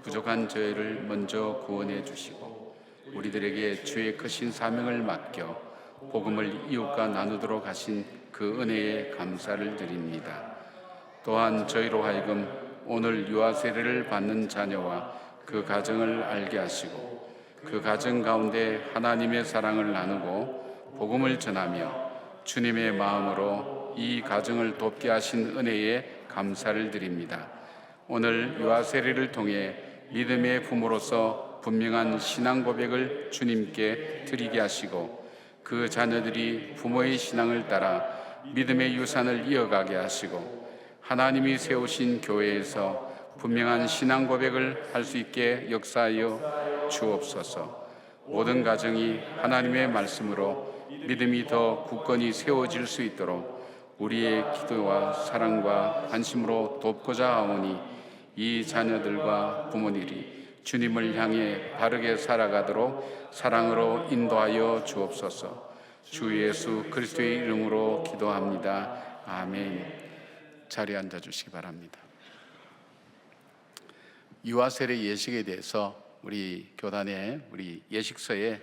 부족한 저희를 먼저 구원해 주시고 우리들에게 주의 크신 사명을 맡겨 복음을 이웃과 나누도록 하신 그 은혜에 감사를 드립니다. 또한 저희로 하여금 오늘 유아 세례를 받는 자녀와 그 가정을 알게 하시고 그 가정 가운데 하나님의 사랑을 나누고 복음을 전하며 주님의 마음으로 이 가정을 돕게 하신 은혜에 감사를 드립니다. 오늘 유아 세례를 통해 믿음의 부모로서 분명한 신앙 고백을 주님께 드리게 하시고 그 자녀들이 부모의 신앙을 따라 믿음의 유산을 이어가게 하시고 하나님이 세우신 교회에서 분명한 신앙 고백을 할 수 있게 역사하여 주옵소서. 모든 가정이 하나님의 말씀으로 믿음이 더 굳건히 세워질 수 있도록 우리의 기도와 사랑과 관심으로 돕고자 하오니 이 자녀들과 부모님이 주님을 향해 바르게 살아가도록 사랑으로 인도하여 주옵소서. 주 예수 그리스도의 이름으로 기도합니다. 아멘. 자리에 앉아 주시기 바랍니다. 유아 세례 예식에 대해서 우리 교단의 우리 예식서에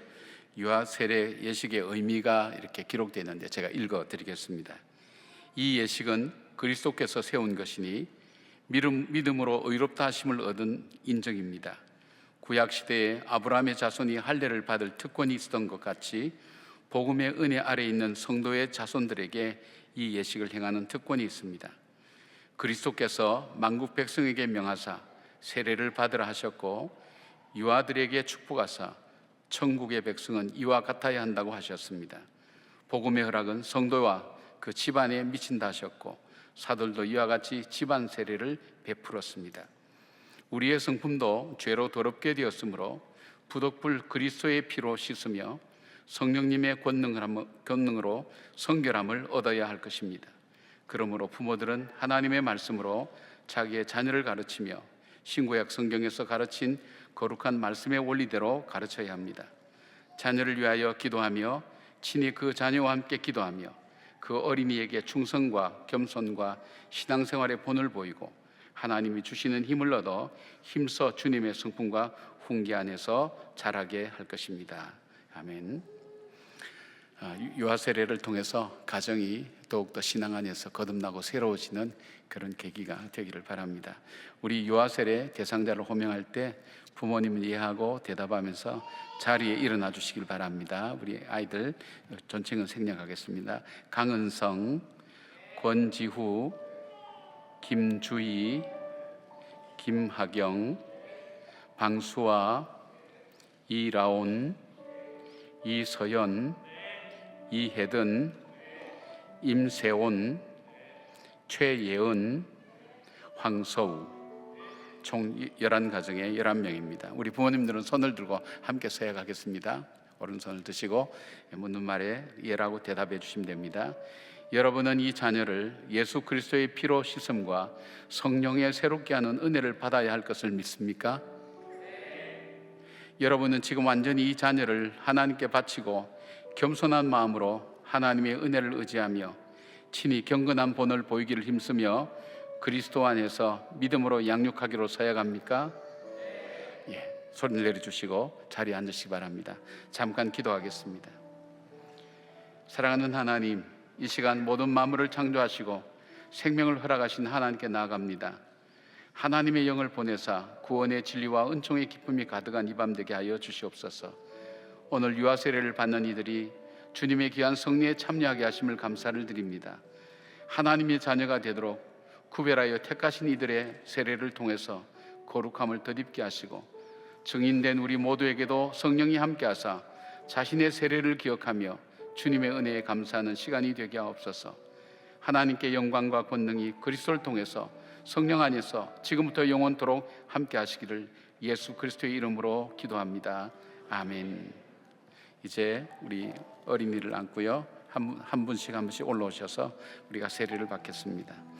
유아 세례 예식의 의미가 이렇게 기록되어 있는데 제가 읽어 드리겠습니다. 이 예식은 그리스도께서 세운 것이니 믿음으로 의롭다 하심을 얻은 인정입니다. 구약 시대에 아브라함의 자손이 할례를 받을 특권이 있었던 것 같이 복음의 은혜 아래 있는 성도의 자손들에게 이 예식을 행하는 특권이 있습니다. 그리스도께서 만국 백성에게 명하사 세례를 받으라 하셨고 유아들에게 축복하사 천국의 백성은 이와 같아야 한다고 하셨습니다. 복음의 허락은 성도와 그 집안에 미친다 하셨고 사도들도 이와 같이 집안 세례를 베풀었습니다. 우리의 성품도 죄로 더럽게 되었으므로 부덕불 그리스도의 피로 씻으며 성령님의 권능으로 성결함을 얻어야 할 것입니다. 그러므로 부모들은 하나님의 말씀으로 자기의 자녀를 가르치며 신구약 성경에서 가르친 거룩한 말씀의 원리대로 가르쳐야 합니다. 자녀를 위하여 기도하며 친히 그 자녀와 함께 기도하며 그 어린이에게 충성과 겸손과 신앙생활의 본을 보이고 하나님이 주시는 힘을 얻어 힘써 주님의 성품과 훈계 안에서 자라게 할 것입니다. 아멘. 유아 세례를 통해서 가정이 더욱더 신앙 안에서 거듭나고 새로워지는 그런 계기가 되기를 바랍니다. 우리 유아 세례 대상자를 호명할 때 부모님을 이해하고 대답하면서 자리에 일어나 주시길 바랍니다. 우리 아이들 존칭은 생략하겠습니다. 강은성, 권지후, 김주희, 김하경, 방수아, 이라온, 이서연, 이혜든, 임세온, 최예은, 황서우 총 11가정의 11명입니다. 우리 부모님들은 손을 들고 함께 서약하겠습니다. 오른손을 드시고 묻는 말에 예라고 대답해 주시면 됩니다. 여러분은 이 자녀를 예수 그리스도의 피로 씻음과 성령의 새롭게 하는 은혜를 받아야 할 것을 믿습니까? 여러분은 지금 완전히 이 자녀를 하나님께 바치고 겸손한 마음으로 하나님의 은혜를 의지하며 친히 경건한 본을 보이기를 힘쓰며 그리스도 안에서 믿음으로 양육하기로 서약합니까? 예, 손을 내려주시고 자리에 앉으시기 바랍니다. 잠깐 기도하겠습니다. 사랑하는 하나님, 이 시간 모든 만물을 창조하시고 생명을 허락하신 하나님께 나아갑니다. 하나님의 영을 보내사 구원의 진리와 은총의 기쁨이 가득한 이 밤 되게 하여 주시옵소서. 오늘 유아 세례를 받는 이들이 주님의 귀한 성례에 참여하게 하심을 감사를 드립니다. 하나님의 자녀가 되도록 구별하여 택하신 이들의 세례를 통해서 거룩함을 덧입게 하시고 증인된 우리 모두에게도 성령이 함께하사 자신의 세례를 기억하며 주님의 은혜에 감사하는 시간이 되게 하옵소서. 하나님께 영광과 권능이 그리스도를 통해서 성령 안에서 지금부터 영원토록 함께 하시기를 예수 그리스도의 이름으로 기도합니다. 아멘. 이제 우리 어린이를 안고요, 한 분씩 올라오셔서 우리가 세례를 받겠습니다.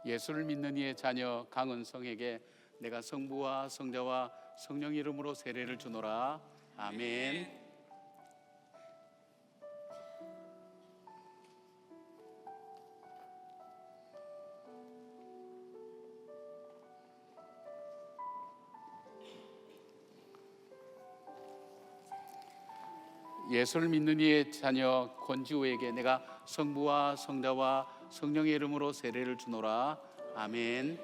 예수를 믿는 이의 자녀 강은성에게 내가 성부와 성자와 성령 이름으로 세례를 주노라. 아멘. 예수를 믿는 이의 자녀 권지우에게 내가 성부와 성자와 성령의 이름으로 세례를 주노라. 아멘.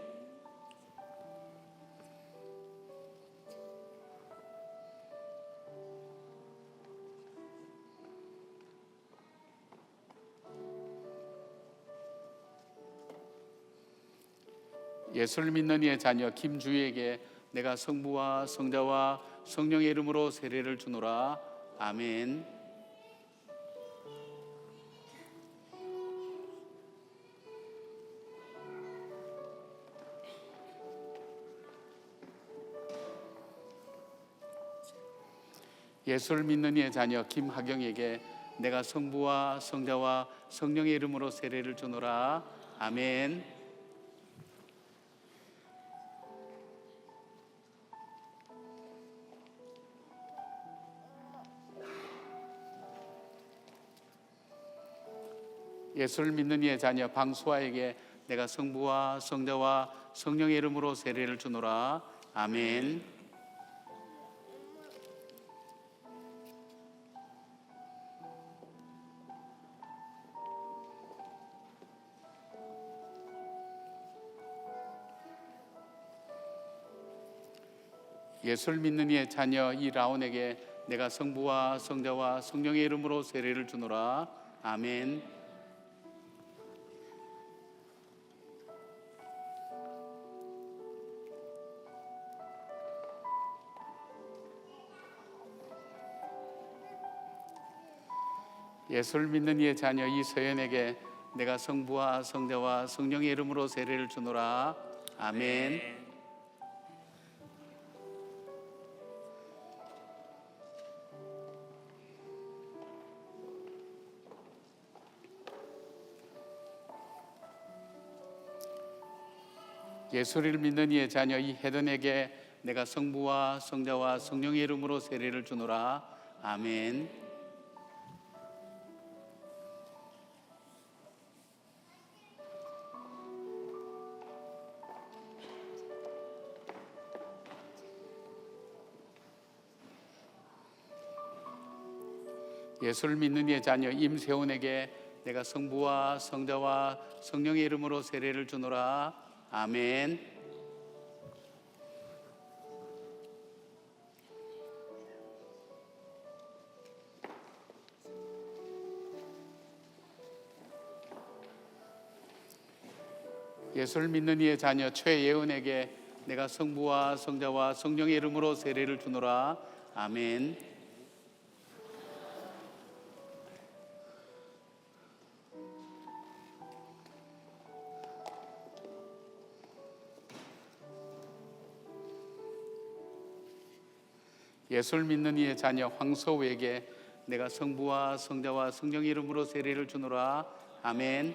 예수를 믿는 이의 자녀 김주희에게 내가 성부와 성자와 성령의 이름으로 세례를 주노라. 아멘. 예수를 믿는 이의 자녀 김하경에게 내가 성부와 성자와 성령의 이름으로 세례를 주노라. 아멘. 예수를 믿는 이의 자녀 방수아에게 내가 성부와 성자와 성령의 이름으로 세례를 주노라. 아멘. 예수를 믿는 이의 자녀 이라온에게 내가 성부와 성자와 성령의 이름으로 세례를 주노라. 아멘. 예수를 믿는 이의 자녀 이서연에게 내가 성부와 성자와 성령의 이름으로 세례를 주노라. 아멘. 예수를 믿는 이의 자녀 이혜던에게 내가 성부와 성자와 성령의 이름으로 세례를 주노라. 아멘. 예수를 믿는 이의 자녀 임세훈에게 내가 성부와 성자와 성령의 이름으로 세례를 주노라. 아멘. 예수를 믿는 이의 자녀 최예은에게 내가 성부와 성자와 성령의 이름으로 세례를 주노라. 아멘. 예수를 믿는 이의 자녀 황서우에게 내가 성부와 성자와 성령의 이름으로 세례를 주노라. 아멘.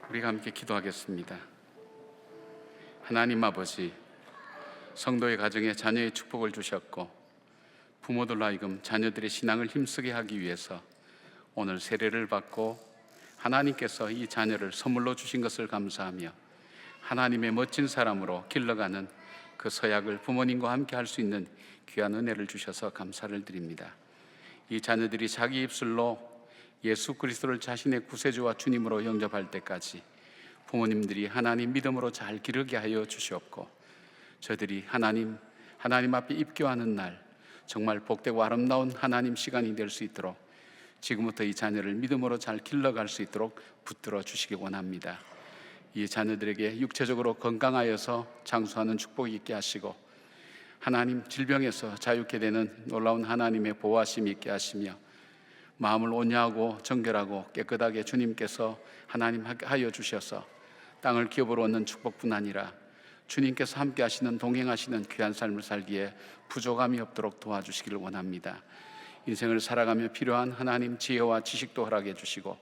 우리가 함께 기도하겠습니다. 하나님 아버지, 성도의 가정에 자녀의 축복을 주셨고 부모들로 하여금 자녀들의 신앙을 힘쓰게 하기 위해서 오늘 세례를 받고 하나님께서 이 자녀를 선물로 주신 것을 감사하며 하나님의 멋진 사람으로 길러가는 그 서약을 부모님과 함께 할 수 있는 귀한 은혜를 주셔서 감사를 드립니다. 이 자녀들이 자기 입술로 예수 그리스도를 자신의 구세주와 주님으로 영접할 때까지 부모님들이 하나님 믿음으로 잘 기르게 하여 주시옵고 저들이 하나님 앞에 입교하는 날 정말 복되고 아름다운 하나님 시간이 될 수 있도록 지금부터 이 자녀를 믿음으로 잘 길러갈 수 있도록 붙들어 주시기 원합니다. 이 자녀들에게 육체적으로 건강하여서 장수하는 축복이 있게 하시고 하나님 질병에서 자유케 되는 놀라운 하나님의 보호하심이 있게 하시며 마음을 온유하고 정결하고 깨끗하게 주님께서 하나님 하여 주셔서 땅을 기업으로 얻는 축복뿐 아니라 주님께서 함께 하시는 동행하시는 귀한 삶을 살기에 부족함이 없도록 도와주시기를 원합니다. 인생을 살아가며 필요한 하나님 지혜와 지식도 허락해 주시고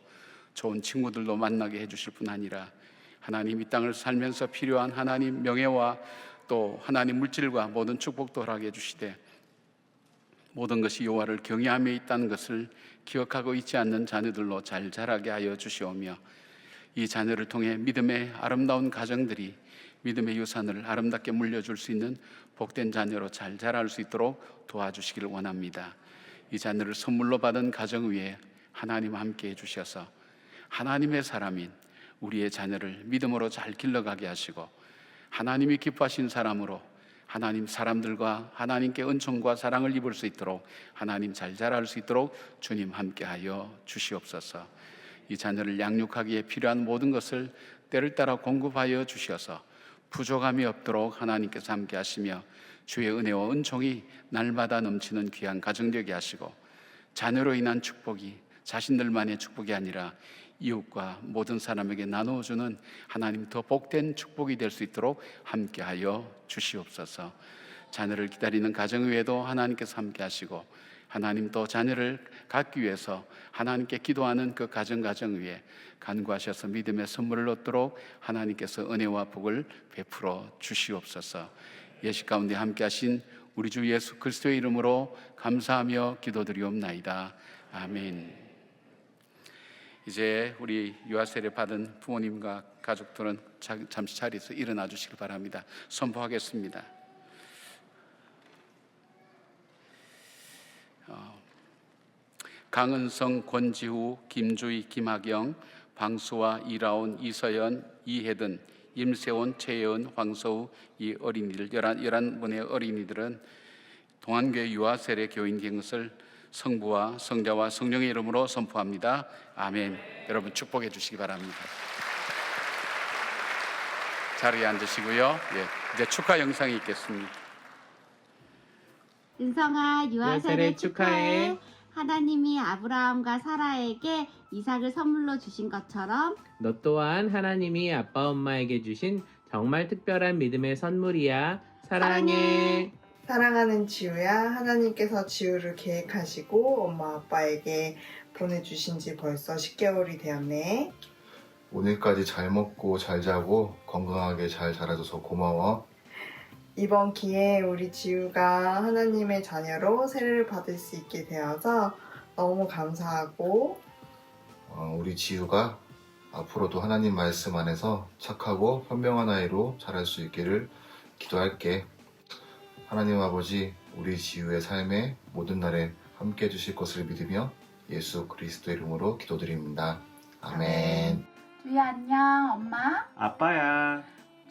좋은 친구들도 만나게 해주실 뿐 아니라 하나님 이 땅을 살면서 필요한 하나님 명예와 또 하나님 물질과 모든 축복도 허락해 주시되 모든 것이 여호와를 경외함에 있다는 것을 기억하고 있지 않는 자녀들로 잘 자라게 하여 주시오며 이 자녀를 통해 믿음의 아름다운 가정들이 믿음의 유산을 아름답게 물려줄 수 있는 복된 자녀로 잘 자랄 수 있도록 도와주시기를 원합니다. 이 자녀를 선물로 받은 가정 위에 하나님 함께 해주셔서 하나님의 사람인 우리의 자녀를 믿음으로 잘 길러가게 하시고 하나님이 기뻐하신 사람으로 하나님 사람들과 하나님께 은총과 사랑을 입을 수 있도록 하나님 잘 자랄 수 있도록 주님 함께하여 주시옵소서. 이 자녀를 양육하기에 필요한 모든 것을 때를 따라 공급하여 주셔서 부족함이 없도록 하나님께서 함께 하시며 주의 은혜와 은총이 날마다 넘치는 귀한 가정 되게 하시고 자녀로 인한 축복이 자신들만의 축복이 아니라 이웃과 모든 사람에게 나누어주는 하나님 더 복된 축복이 될 수 있도록 함께하여 주시옵소서. 자녀를 기다리는 가정 위에도 하나님께서 함께 하시고 하나님 또 자녀를 갖기 위해서 하나님께 기도하는 그 가정 위에 간구하셔서 믿음의 선물을 얻도록 하나님께서 은혜와 복을 베풀어 주시옵소서. 예시 가운데 함께 하신 우리 주 예수 그리스도의 이름으로 감사하며 기도드리옵나이다. 아멘. 이제 우리 유아 세례 받은 부모님과 가족들은 잠시 자리에서 일어나 주시길 바랍니다. 선포하겠습니다. 강은성, 권지후, 김주희, 김학영, 방수아, 이라온, 이서연, 이혜든, 임세원, 최예은, 황서우 이 어린이들 11분의 어린이들은 동안교회 유아 세례 교인 된 것을 성부와 성자와 성령의 이름으로 선포합니다. 아멘. 여러분 축복해 주시기 바랍니다. 자리에 앉으시고요. 이제 축하 영상이 있겠습니다. 은성아, 유아세례 축하해. 하나님이 아브라함과 사라에게 이삭을 선물로 주신 것처럼 너 또한 하나님이 아빠 엄마에게 주신 정말 특별한 믿음의 선물이야. 사랑해. 사랑하는 지우야, 하나님께서 지우를 계획하시고 엄마 아빠에게 보내주신 지 벌써 10개월이 되었네. 오늘까지 잘 먹고 잘 자고 건강하게 잘 자라줘서 고마워. 이번 기회에 우리 지우가 하나님의 자녀로 세례를 받을 수 있게 되어서 너무 감사하고 우리 지우가 앞으로도 하나님 말씀 안에서 착하고 현명한 아이로 자랄 수 있기를 기도할게. 하나님 아버지, 우리 지우의 삶의 모든 날에 함께 해주실 것을 믿으며 예수 그리스도 이름으로 기도드립니다. 아멘. 주희 안녕. 엄마. 아빠야.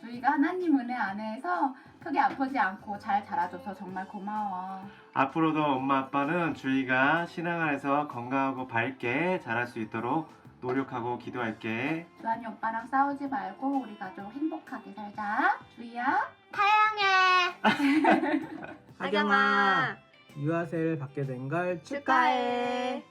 주희가 하나님 은혜 안에서 크게 아프지 않고 잘 자라줘서 정말 고마워. 앞으로도 엄마 아빠는 주희가 신앙 안에서 건강하고 밝게 자랄 수 있도록 노력하고 기도할게. 주한이 오빠랑 싸우지 말고 우리 가족 행복하게 살자. 주희야. 사랑해. 하경아, 유아세를 받게 된 걸 축하해.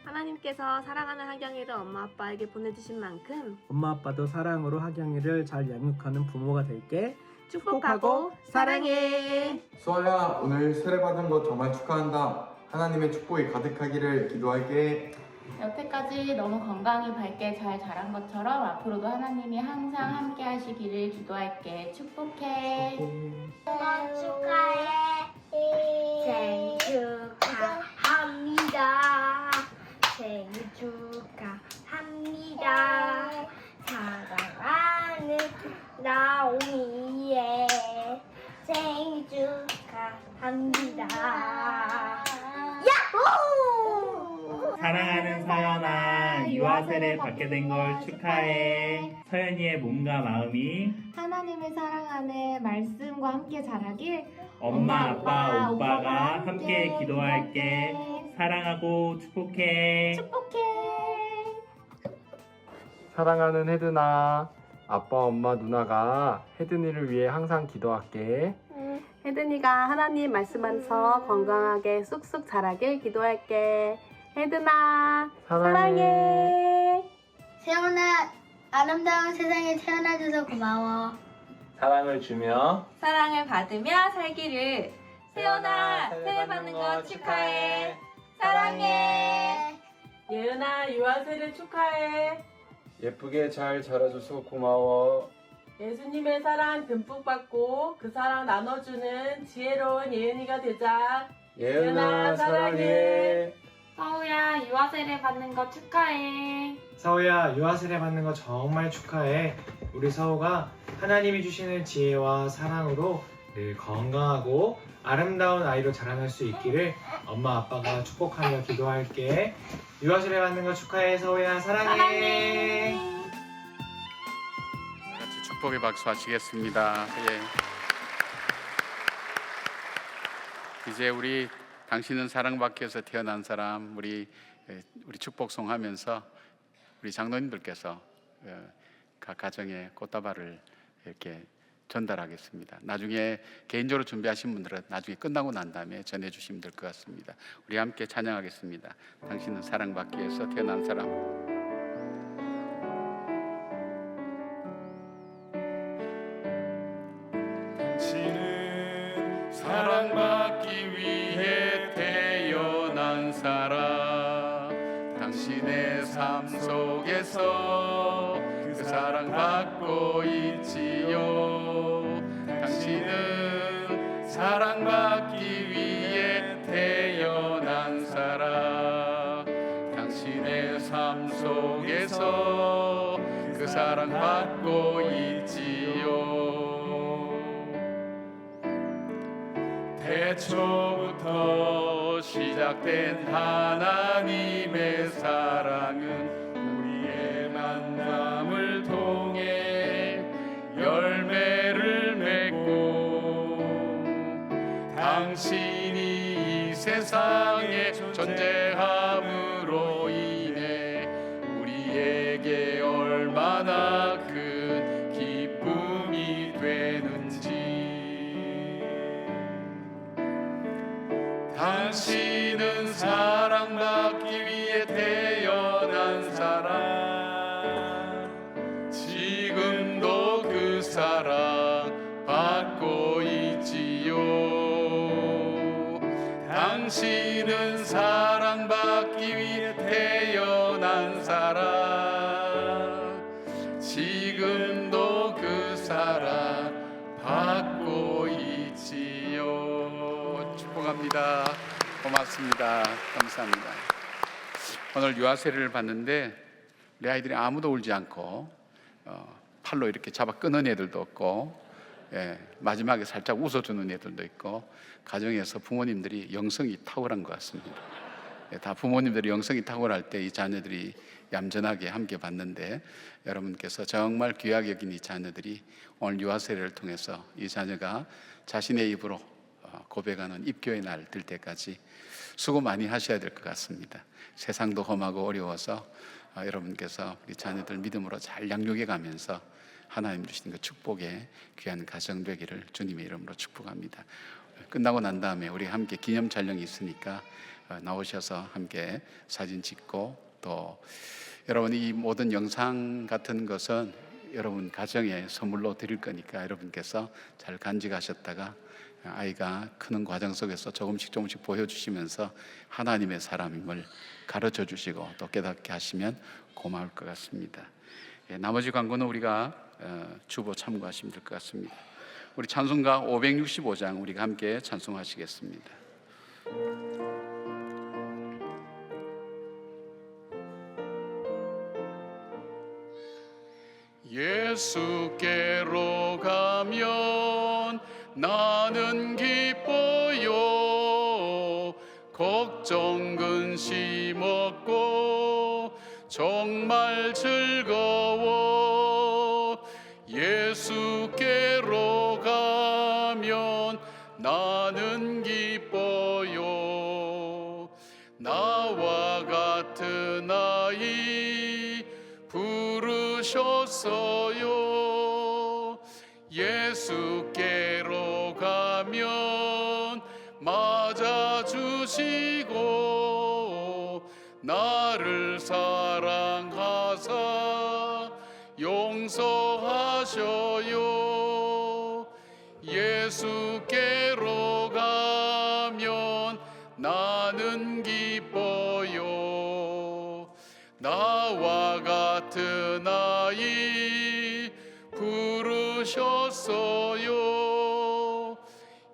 하나님께서 사랑하는 하경이를 엄마 아빠에게 보내주신 만큼 엄마 아빠도 사랑으로 하경이를 잘 양육하는 부모가 될게. 축복하고 사랑해. 수아야, 오늘 세례받은 거 정말 축하한다. 하나님의 축복이 가득하기를 기도할게. 여태까지 너무 건강히 밝게 잘 자란 것처럼 앞으로도 하나님이 항상 함께 하시기를 기도할게. 축복해. 엄마 축하해. 생일 축하합니다. 생일 축하합니다. 사랑하는 나오미의 생일 축하합니다. 야호! 사랑하는 서연아, 유아세례 받게 된 걸 축하해. 서연이의 몸과 마음이 하나님의 사랑 안에 말씀과 함께 자라길 엄마, 아빠, 오빠가 함께 기도할게. 사랑하고 축복해. 축복해. 사랑하는 혜든아, 아빠, 엄마, 누나가 혜든이를 위해 항상 기도할게. 혜든이가 하나님 말씀 안에서 건강하게 쑥쑥 자라길 기도할게. 혜든아, 사랑해. 세연아, 아름다운 세상에 태어나줘서 고마워. 사랑을 주며 사랑을 받으며 살기를. 세연아, 세례 받는 거 축하해. 사랑해. 예은아, 유아세례 축하해. 예쁘게 잘 자라줘서 고마워. 예수님의 사랑 듬뿍 받고 그 사랑 나눠주는 지혜로운 예은이가 되자. 예은아, 사랑해. 서우야, 유아 세례 받는 거 축하해. 서우야, 유아 세례 받는 거 정말 축하해. 우리 서우가 하나님이 주시는 지혜와 사랑으로 늘 건강하고 아름다운 아이로 자라날 수 있기를 엄마 아빠가 축복하며 기도할게. 유아 세례 받는 거 축하해. 서우야, 사랑해. 같이 축복의 박수 하시겠습니다. 예. 이제 우리 당신은 사랑받기 위해서 태어난 사람 우리 축복송 하면서 우리 장로님들께서 각 가정에 꽃다발을 이렇게 전달하겠습니다. 나중에 개인적으로 준비하신 분들은 나중에 끝나고 난 다음에 전해주시면 될 것 같습니다. 우리 함께 찬양하겠습니다. 당신은 사랑받기 위해서 태어난 사람. 당신은 사랑받기 위해 태어난 사람 당신의 삶 속에서 그 사랑받고 있지요 당신은 사랑받기 위해 태어난 사람 당신의 삶 속에서 그 사랑받고 있지요 태초부터 시작된 하나님의 사랑은 우리의 만남을 통해 열매를 맺고 당신이 이 세상에 존재함으로 인해 우리에게 얼마나 큰 기쁨이 되는지 당신은 사랑받기 위해 태어난 사람 지금도 그 사랑 받고 있지요 당신은 사랑받기 위해 태어난 사람 지금도 그 사랑 받고 있지요 축복합니다. 고맙습니다. 감사합니다. 오늘 유아 세례를 받는데 우리 아이들이 아무도 울지 않고 팔로 이렇게 잡아 끄는 애들도 없고 마지막에 살짝 웃어주는 애들도 있고 가정에서 부모님들이 영성이 탁월한 것 같습니다. 다 부모님들이 영성이 탁월할 때 이 자녀들이 얌전하게 함께 봤는데 여러분께서 정말 귀하게 여긴 이 자녀들이 오늘 유아 세례를 통해서 이 자녀가 자신의 입으로 고백하는 입교의 날 들 때까지 수고 많이 하셔야 될 것 같습니다. 세상도 험하고 어려워서 여러분께서 우리 자녀들 믿음으로 잘 양육해 가면서 하나님 주시는 그 축복의 귀한 가정 되기를 주님의 이름으로 축복합니다. 끝나고 난 다음에 우리 함께 기념 촬영이 있으니까 나오셔서 함께 사진 찍고 또 여러분 이 모든 영상 같은 것은 여러분 가정에 선물로 드릴 거니까 여러분께서 잘 간직하셨다가 아이가 크는 과정 속에서 조금씩 보여주시면서 하나님의 사람임을 가르쳐 주시고 또 깨닫게 하시면 고마울 것 같습니다. 나머지 광고는 우리가 주보 참고하시면 될 것 같습니다. 우리 찬송가 565장 우리가 함께 찬송하시겠습니다. 예수께로 가면 나는 기뻐요 걱정 근심 없고 정말 즐거워 예수께로 가면 나는 기뻐요 나와 같은 아이 부르셨어요 예수께로 가면 맞아주시고 나를 사랑하사 용서하셔요 예수께로 가면 나는 기뻐요 나와 같은 아이 부르셨어요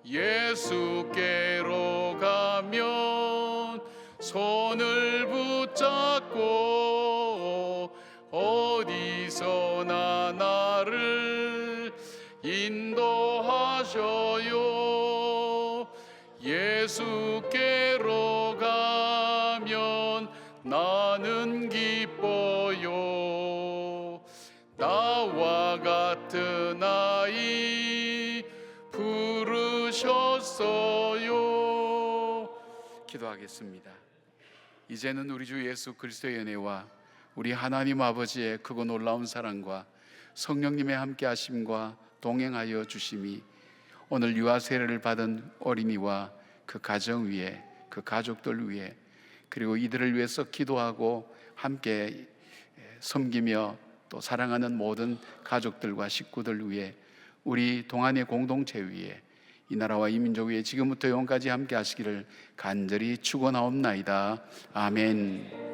예수께로 가면 손을 붙잡고 어디서나 나를 인도하셔요. 예수께로 가면 나는 기뻐요. 나와 같은 아이 부르셨어요. 기도하겠습니다. 이제는 우리 주 예수 그리스도의 은혜와 우리 하나님 아버지의 크고 놀라운 사랑과 성령님의 함께 하심과 동행하여 주심이 오늘 유아 세례를 받은 어린이와 그 가정 위에, 그 가족들 위에, 그리고 이들을 위해서 기도하고 함께 섬기며 또 사랑하는 모든 가족들과 식구들 위에, 우리 동안의 공동체 위에, 이 나라와 이 민족 위에 지금부터 영원까지 함께 하시기를 간절히 축원하옵나이다. 아멘.